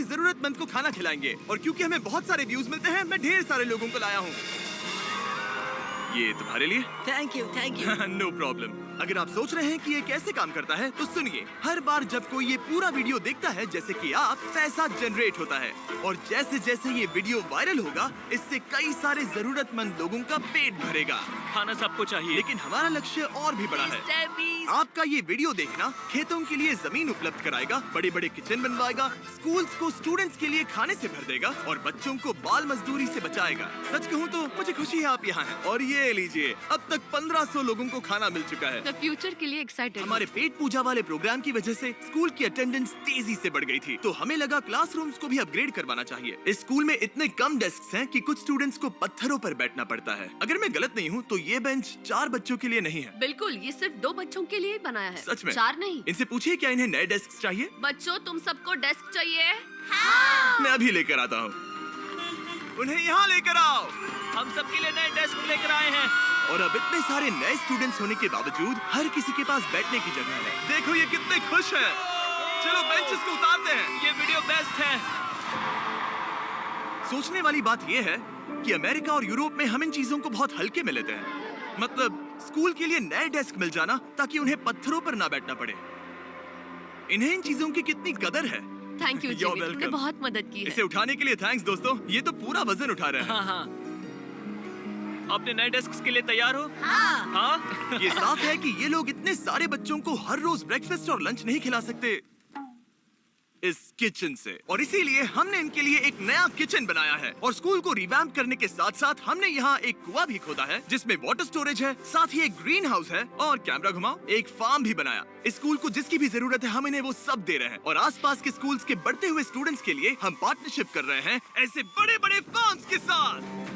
जरूरतमंद को खाना खिलाएंगे। और क्योंकि हमें बहुत सारे व्यूज मिलते हैं, मैं ढेर सारे लोगों को लाया हूँ। ये तुम्हारे लिए। Thank you. No problem. अगर आप सोच रहे हैं कि ये कैसे काम करता है, तो सुनिए। हर बार जब कोई ये पूरा वीडियो देखता है, जैसे कि आप, पैसा जनरेट होता है। और जैसे जैसे ये वीडियो वायरल होगा, इससे कई सारे जरूरतमंद लोगों का पेट भरेगा। खाना सबको चाहिए, लेकिन हमारा लक्ष्य और भी बड़ा है। आपका ये वीडियो देखना खेतों के लिए जमीन उपलब्ध कराएगा, बड़े बड़े किचन बनवाएगा, स्कूल्स को स्टूडेंट्स के लिए खाने से भर देगा और बच्चों को बाल मजदूरी से बचाएगा। सच कहूँ तो मुझे खुशी है आप यहाँ हैं। और ये लीजिए, अब तक 1500 लोगों को खाना मिल चुका है। फ्यूचर के लिए एक्साइटेड। हमारे पेट पूजा वाले प्रोग्राम की वजह से स्कूल की अटेंडेंस तेजी से बढ़ गई थी, तो हमें लगा क्लासरूम्स को भी अपग्रेड करवाना चाहिए। इस स्कूल में इतने कम डेस्क हैं कि कुछ स्टूडेंट्स को पत्थरों पर बैठना पड़ता है। अगर मैं गलत नहीं हूँ तो ये बेंच 4 बच्चों के लिए नहीं है। बिल्कुल, ये सिर्फ 2 बच्चों के लिए बनाया है। सच में? 4 नहीं। इनसे पूछिए क्या इन्हें नए डेस्क चाहिए। बच्चों, तुम सबको डेस्क चाहिए? हाँ। मैं अभी लेकर आता हूँ। उन्हें यहाँ लेकर आओ। हम सबके लिए नए डेस्क लेकर आए हैं। और अब इतने सारे नए स्टूडेंट्स होने के बावजूद हर किसी के पास बैठने की जगह है। देखो ये कितने खुश हैं। चलो बेंचेस को उतारते हैं। ये वीडियो बेस्ट है। सोचने वाली बात ये है कि अमेरिका और यूरोप में हम इन चीजों को बहुत हल्के में लेते हैं। मतलब स्कूल के लिए नए डेस्क मिल जाना ताकि उन्हें पत्थरों पर ना बैठना पड़े। इन्हें इन चीजों की कितनी कदर है। थैंक यू You're जिमी, तुमने welcome। बहुत मदद की है। इसे उठाने के लिए थैंक्स दोस्तों। ये तो पूरा वजन उठा रहे हैं। हाँ। अपने नए डेस्क के लिए तैयार हो? हाँ। ये साफ है कि ये लोग इतने सारे बच्चों को हर रोज ब्रेकफास्ट और लंच नहीं खिला सकते इस किचन से। और इसीलिए हमने इनके लिए एक नया किचन बनाया है। और स्कूल को रिवैम्प करने के साथ साथ हमने यहाँ एक कुआं भी खोदा है जिसमें वाटर स्टोरेज है, साथ ही एक ग्रीन हाउस है और कैमरा घुमाओ, एक फार्म भी बनाया। इस स्कूल को जिसकी भी जरूरत है हम इन्हें वो सब दे रहे हैं। और आसपास के स्कूल्स के बढ़ते हुए स्टूडेंट्स के लिए हम पार्टनरशिप कर रहे हैं ऐसे बड़े बड़े फार्म्स के साथ।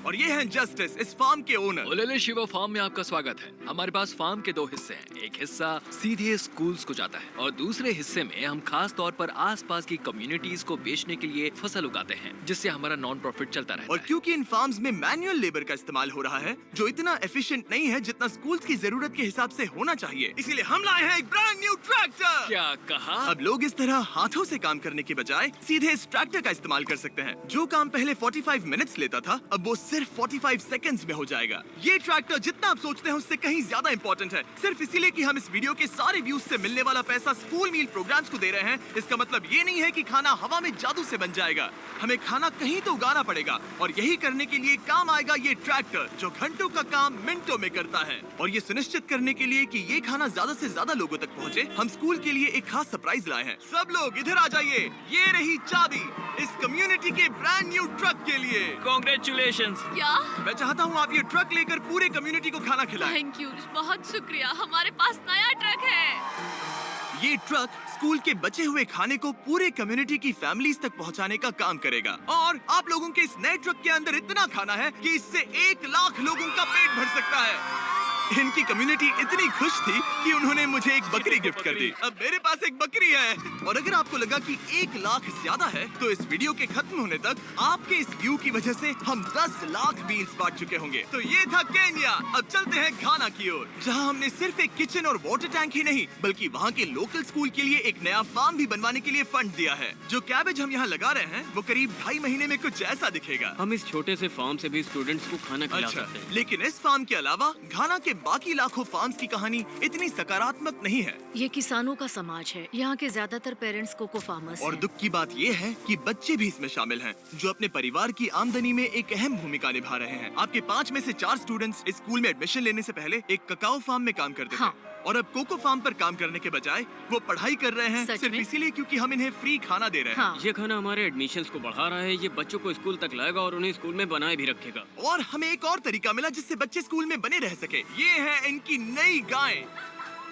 और ये हैं जस्टिस, इस फार्म के ओनर। ओलेले शिवा फार्म में आपका स्वागत है। हमारे पास फार्म के 2 हिस्से हैं। एक हिस्सा सीधे स्कूल्स को जाता है और दूसरे हिस्से में हम खास तौर पर आसपास की कम्युनिटीज को बेचने के लिए फसल उगाते हैं, जिससे हमारा नॉन प्रॉफिट चलता रहता और है। क्योंकि इन फार्म्स में मैनुअल लेबर का इस्तेमाल हो रहा है जो इतना एफिशिएंट नहीं है जितना स्कूल्स की जरूरत के हिसाब से होना चाहिए, इसीलिए हम लाए हैं एक ब्रांड न्यू ट्रैक्टर। क्या कहा? अब लोग इस तरह हाथों से काम करने के बजाय सीधे इस ट्रैक्टर का इस्तेमाल कर सकते हैं। जो काम पहले 45 मिनट्स लेता था, अब वो सिर्फ 45 सेकंड्स में हो जाएगा। ये ट्रैक्टर जितना आप सोचते हैं उससे कहीं ज्यादा इंपॉर्टेंट है। सिर्फ इसीलिए कि हम इस वीडियो के सारे व्यूज से मिलने वाला पैसा स्कूल मील प्रोग्राम्स को दे रहे हैं, इसका मतलब ये नहीं है कि खाना हवा में जादू से बन जाएगा। हमें खाना कहीं तो उगाना पड़ेगा और यही करने के लिए काम आएगा ये ट्रैक्टर जो घंटों का काम मिनटों में करता है। और ये सुनिश्चित करने के लिए कि ये खाना ज्यादा से ज्यादा लोगों तक पहुँचे, हम स्कूल के लिए एक खास सरप्राइज लाए हैं। सब लोग इधर आ जाइए। ये रही चाबी इस कम्युनिटी के ब्रांड न्यू ट्रक के लिए। Congratulations। क्या? मैं चाहता हूँ आप ये ट्रक लेकर पूरे कम्युनिटी को खाना खिलाएं। थैंक यू, बहुत शुक्रिया। हमारे पास नया ट्रक है। ये ट्रक स्कूल के बचे हुए खाने को पूरे कम्युनिटी की फैमिलीज तक पहुंचाने का काम करेगा। और आप लोगों के इस नए ट्रक के अंदर इतना खाना है कि इससे 1 लाख लोगों का पेट भर सकता है। इनकी कम्युनिटी इतनी खुश थी कि उन्होंने मुझे एक बकरी गिफ्ट कर दी। अब मेरे पास एक बकरी है। और अगर आपको लगा कि 1 लाख ज्यादा है, तो इस वीडियो के खत्म होने तक आपके इस व्यू की वजह से हम 10 लाख मील्स बांट चुके होंगे। तो ये था केन्या। अब चलते हैं घाना की ओर, जहां हमने सिर्फ एक किचन और वाटर टैंक ही नहीं बल्कि वहां के लोकल स्कूल के लिए एक नया फार्म भी बनवाने के लिए फंड दिया है। जो कैबेज हम यहाँ लगा रहे हैं वो करीब 2.5 महीने में कुछ ऐसा दिखेगा। हम इस छोटे से फार्म से भी स्टूडेंट्स को खाना खिला अच्छा, सकते हैं। लेकिन इस फार्म के अलावा घाना के बाकी लाखों फार्म्स की कहानी इतनी सकारात्मक नहीं है। ये किसानों का समाज है। यहाँ के ज्यादातर पेरेंट्स कोको फार्मर्स और हैं। दुख की बात ये है कि बच्चे भी इसमें शामिल हैं, जो अपने परिवार की आमदनी में एक अहम भूमिका निभा रहे हैं। आपके 5 में से 4 स्टूडेंट्स इस स्कूल में एडमिशन लेने से पहले एक ककाओ फार्म में काम करते हाँ। थे और अब कोको फार्म पर काम करने के बजाय वो पढ़ाई कर रहे हैं सच सिर्फ में? इसीलिए क्योंकि हम इन्हें फ्री खाना दे रहे हैं। हाँ। ये खाना हमारे एडमिशन्स को बढ़ा रहा है। ये बच्चों को स्कूल तक लाएगा और उन्हें स्कूल में बनाए भी रखेगा। और हमें एक और तरीका मिला जिससे बच्चे स्कूल में बने रह सके। ये है इनकी नई गाय।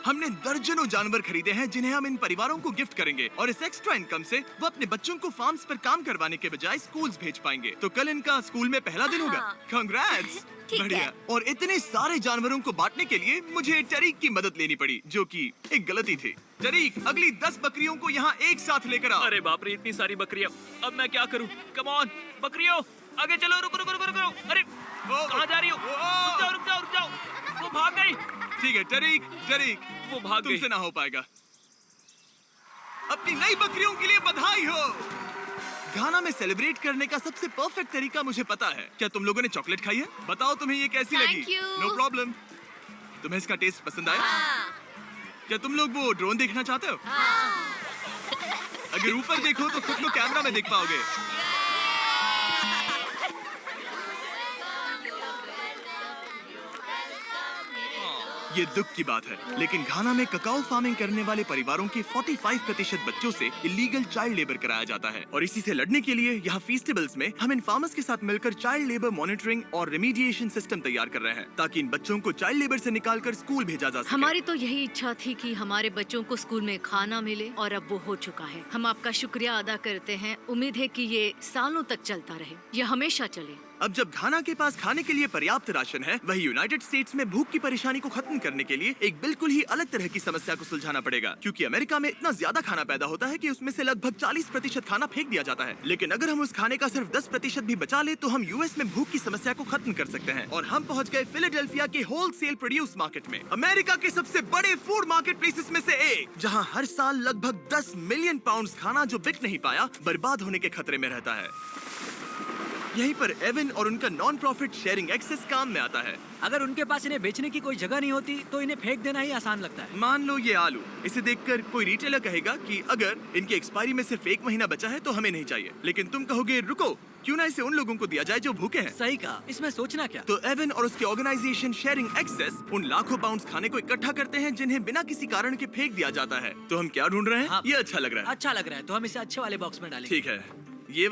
हमने दर्जनों जानवर खरीदे हैं जिन्हें हम इन परिवारों को गिफ्ट करेंगे और इस एक्स्ट्रा इनकम से वो अपने बच्चों को फार्म्स पर काम करवाने के बजाय स्कूल्स भेज पाएंगे। तो कल इनका स्कूल में पहला दिन होगा। हाँ। कांग्रेट्स। ठीक बढ़िया। है। और इतने सारे जानवरों को बांटने के लिए मुझे टरीक की मदद लेनी पड़ी, जो कि एक गलती थी। टरीक, अगली 10 बकरियों को यहाँ एक साथ लेकर आओ। अरे बाप रे, इतनी सारी बकरियां। अब मैं क्या करूं? कम ऑन बकरियों, आगे चलो। रुको रुको रुको रुको। अरे कहाँ जा रही हो? रुक जाओ रुक जाओ रुक जाओ। वो भाग गई। ठीक है टरीक, टरीक वो भाग गई। तुमसे ना हो पाएगा। अपनी नई बकरियों के लिए बधाई हो। घाना में सेलिब्रेट करने का सबसे परफेक्ट तरीका मुझे पता है। क्या तुम लोगों ने चॉकलेट खाई है? बताओ तुम्हें ये कैसी Thank लगी? you. No problem. तुम्हें इसका टेस्ट पसंद आया? क्या तुम लोग वो ड्रोन देखना चाहते हो? अगर ऊपर देखो तो खुद को कैमरा में देख पाओगे। ये दुख की बात है, लेकिन घाना में ककाओ फार्मिंग करने वाले परिवारों के 45% बच्चों से इलीगल चाइल्ड लेबर कराया जाता है और इसी से लड़ने के लिए यहाँ फेस्टिवल्स में हम इन फार्मर्स के साथ मिलकर चाइल्ड लेबर मॉनिटरिंग और रेमीडिएशन सिस्टम तैयार कर रहे हैं ताकि इन बच्चों को चाइल्ड लेबर से निकालकर स्कूल भेजा जा सके। हमारी तो यही इच्छा थी कि हमारे बच्चों को स्कूल में खाना मिले और अब वो हो चुका है। हम आपका शुक्रिया अदा करते हैं। उम्मीद है कि ये सालों तक चलता रहे, ये हमेशा चले। अब जब घाना के पास खाने के लिए पर्याप्त राशन है, वही यूनाइटेड स्टेट्स में भूख की परेशानी को खत्म करने के लिए एक बिल्कुल ही अलग तरह की समस्या को सुलझाना पड़ेगा, क्योंकि अमेरिका में इतना ज्यादा खाना पैदा होता है कि उसमें से लगभग 40% खाना फेंक दिया जाता है। लेकिन अगर हम उस खाने का सिर्फ 10% भी बचा ले तो हम यूएस में भूख की समस्या को खत्म कर सकते हैं। और हम पहुंच गए फिलाडेल्फिया के होलसेल प्रोड्यूस मार्केट में, अमेरिका के सबसे बड़े फूड मार्केट प्लेसेस में से एक, जहाँ हर साल लगभग 10 मिलियन पाउंड खाना जो बिक नहीं पाया बर्बाद होने के खतरे में रहता है। यहीं पर एवन और उनका नॉन प्रॉफिट शेयरिंग एक्सेस काम में आता है। अगर उनके पास इन्हें बेचने की कोई जगह नहीं होती तो इन्हें फेंक देना ही आसान लगता है। मान लो ये आलू, इसे देखकर कोई रिटेलर कहेगा कि अगर इनकी एक्सपायरी में सिर्फ 1 महीना बचा है तो हमें नहीं चाहिए, लेकिन तुम कहोगे रुको, क्यों ना इसे उन लोगों को दिया जाए जो भूखे हैं। सही कहा, इसमें सोचना क्या। तो एवन और उसकी ऑर्गेनाइजेशन शेयरिंग एक्सेस उन लाखों पाउंड्स खाने को इकट्ठा करते हैं जिन्हें बिना किसी कारण के फेंक दिया जाता है। तो हम क्या ढूंढ रहे हैं? हाँ। ये अच्छा लग रहा है। अच्छा लग रहा है तो हम इसे अच्छे वाले बॉक्स में डालेंगे। ठीक है, ये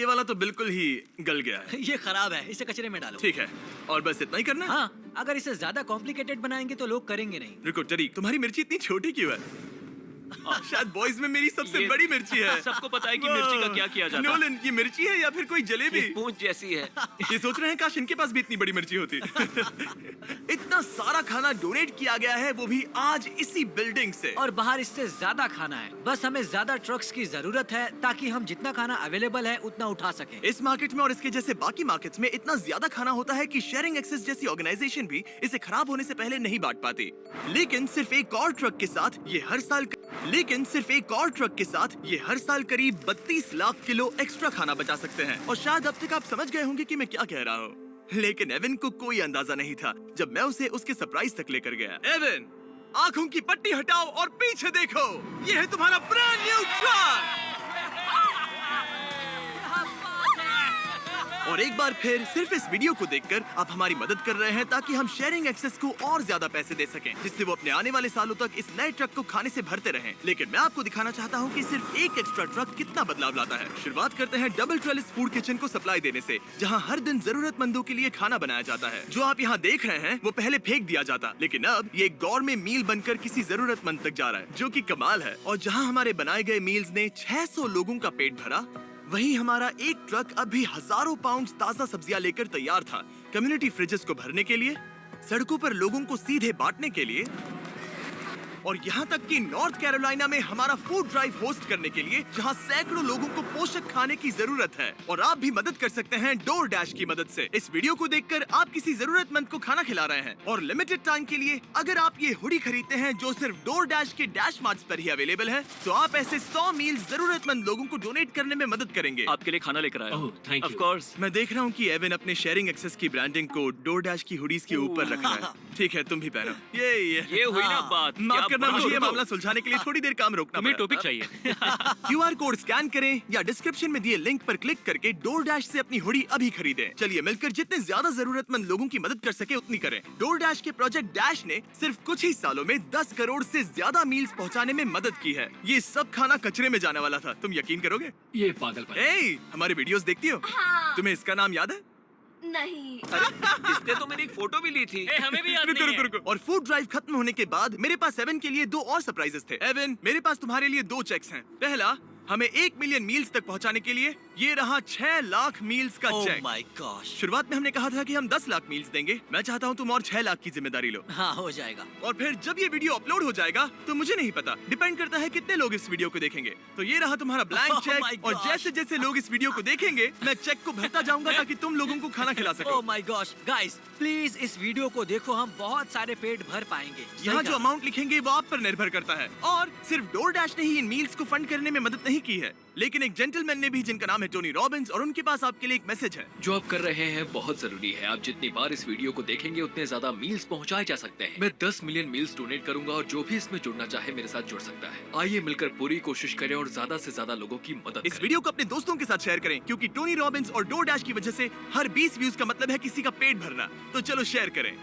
वाला तो बिल्कुल ही गल गया है। ये खराब है, इसे कचरे में डालो। ठीक है, और बस इतना ही करना है? हाँ, अगर इसे ज्यादा कॉम्प्लिकेटेड बनाएंगे तो लोग करेंगे नहीं। रुको टरी, तुम्हारी मिर्ची इतनी छोटी क्यों है? शायद बॉयज में मेरी सबसे ये बड़ी मिर्ची है। सबको पता है कि मिर्ची का क्या किया जाता है। नोलन, ये मिर्ची है या फिर कोई जलेबी? पूंछ जैसी है। ये सोच रहे हैं काश इनके पास भी इतनी बड़ी मिर्ची होती। इतना सारा खाना डोनेट किया गया है, वो भी आज इसी बिल्डिंग से। और बाहर इससे ज्यादा खाना है। बस हमें ज्यादा ट्रक्स की जरूरत है ताकि हम जितना खाना अवेलेबल है उतना उठा सकें। इस मार्केट में और इसके जैसे बाकी मार्केट्स में इतना ज्यादा खाना होता है कि शेयरिंग एक्सेस जैसी ऑर्गेनाइजेशन भी इसे खराब होने से पहले नहीं बांट पाती। लेकिन सिर्फ एक और ट्रक के साथ ये हर साल करीब 32 लाख किलो एक्स्ट्रा खाना बचा सकते हैं। और शायद अब तक आप समझ गए होंगे कि मैं क्या कह रहा हूँ, लेकिन एवन को कोई अंदाजा नहीं था जब मैं उसे उसके सरप्राइज तक लेकर गया। एवन, आंखों की पट्टी हटाओ और पीछे देखो, ये है तुम्हारा ब्रांड न्यू ट्रक। और एक बार फिर सिर्फ इस वीडियो को देखकर आप हमारी मदद कर रहे हैं ताकि हम शेयरिंग एक्सेस को और ज्यादा पैसे दे सकें, जिससे वो अपने आने वाले सालों तक इस नए ट्रक को खाने से भरते रहें। लेकिन मैं आपको दिखाना चाहता हूँ कि सिर्फ एक एक्स्ट्रा ट्रक कितना बदलाव लाता है। शुरुआत करते हैं डबल ट्रेलिस फूड किचन को सप्लाई देने से, जहाँ हर दिन जरूरतमंदों के लिए खाना बनाया जाता है। जो आप यहाँ देख रहे हैं वो पहले फेंक दिया जाता, लेकिन अब ये एक गौरमेट मील बनकर किसी जरूरतमंद तक जा रहा है, जो कि कमाल है। और जहाँ हमारे बनाए गए मील्स ने 600 लोगों का पेट भरा, वहीं हमारा एक ट्रक अभी हजारों पाउंड ताजा सब्जियां लेकर तैयार था, कम्युनिटी फ्रिजेस को भरने के लिए, सड़कों पर लोगों को सीधे बांटने के लिए, और यहाँ तक कि नॉर्थ कैरोलिना में हमारा फूड ड्राइव होस्ट करने के लिए, जहाँ सैकड़ों लोगों को पोषक खाने की जरूरत है। और आप भी मदद कर सकते हैं डोर डैश की मदद से। इस वीडियो को देखकर आप किसी जरूरतमंद को खाना खिला रहे हैं, और लिमिटेड टाइम के लिए अगर आप ये हुडी खरीदते हैं जो सिर्फ डोर डैश के डैश मार्ट्स पर ही अवेलेबल है, तो आप ऐसे 100 मील जरूरतमंद लोगों को डोनेट करने में मदद करेंगे। आपके लिए खाना लेकर आया हूँ। thank you. Of course। मैं देख रहा हूँ कि एवन अपने शेयरिंग एक्सेस की ब्रांडिंग को डोर डैश की हुडीज के ऊपर रख रहा है। ठीक है, तुम भी पहनो। ये हुई ना बात। माफ क्या करना, बात- मुझे ये मामला सुलझाने के लिए थोड़ी देर काम रोकना तुम्हें पड़ा। टॉपिक चाहिए। QR कोड स्कैन करें या डिस्क्रिप्शन में दिए लिंक पर क्लिक करके डोर डैश से अपनी हुडी अभी खरीदें। चलिए मिलकर जितने ज्यादा जरूरतमंद लोगों की मदद कर सके उतनी करें। डोर डैश के प्रोजेक्ट डैश ने सिर्फ कुछ ही सालों में 10 करोड़ से ज्यादा मील्स पहुंचाने में मदद की है। ये सब खाना कचरे में जाने वाला था, तुम यकीन करोगे? ये पागलपन है। ए, हमारे वीडियोस देखती हो? हाँ। तुम्हें इसका नाम याद है? नहीं। इसने तो मेरी एक फोटो भी ली थी। हमें भी याद रुको नहीं रुको है। रुको। और फूड ड्राइव खत्म होने के बाद मेरे पास एवन के लिए 2 और सरप्राइजेस थे। एवन, मेरे पास तुम्हारे लिए 2 चेक्स हैं। पहला हमें 1 मिलियन मील्स तक पहुंचाने के लिए ये रहा 6 लाख मील्स का ओह चेक। My gosh. शुरुआत में हमने कहा था कि हम 10 लाख मील्स देंगे। मैं चाहता हूं तुम और 6 लाख की जिम्मेदारी लो। हाँ, हो जाएगा। और फिर जब ये वीडियो अपलोड हो जाएगा तो मुझे नहीं पता, डिपेंड करता है कितने लोग इस वीडियो को देखेंगे। तो ये रहा तुम्हारा ब्लैंक Oh my चेक और gosh! जैसे जैसे लोग इस वीडियो को देखेंगे मैं चेक को भरता जाऊंगा ताकि तुम लोगों को खाना खिला सको। Oh my gosh, guys please इस वीडियो को देखो, हम बहुत सारे पेट भर पाएंगे। यहाँ सही जो कहा। अमाउंट लिखेंगे वो आप पर निर्भर करता है। और सिर्फ डोरडैश ने ही इन मील्स को फंड करने में मदद नहीं की है, लेकिन एक जेंटलमैन ने भी जिनका नाम है टोनी रॉबिन्स, और उनके पास आपके लिए एक मैसेज है। जो आप कर रहे हैं बहुत जरूरी है। आप जितनी बार इस वीडियो को देखेंगे उतने ज्यादा मील्स पहुंचाए जा सकते हैं। मैं 10 मिलियन मील्स डोनेट करूंगा और जो भी इसमें जुड़ना चाहे मेरे साथ जुड़ सकता है। आइए मिलकर पूरी कोशिश करें और ज्यादा से ज्यादा लोगों की मदद इस करें। वीडियो को अपने दोस्तों के साथ शेयर करें, क्योंकि टोनी रॉबिन्स और डोरडैश की वजह से हर 20 व्यूज का मतलब है किसी का पेट भरना। तो चलो शेयर करें।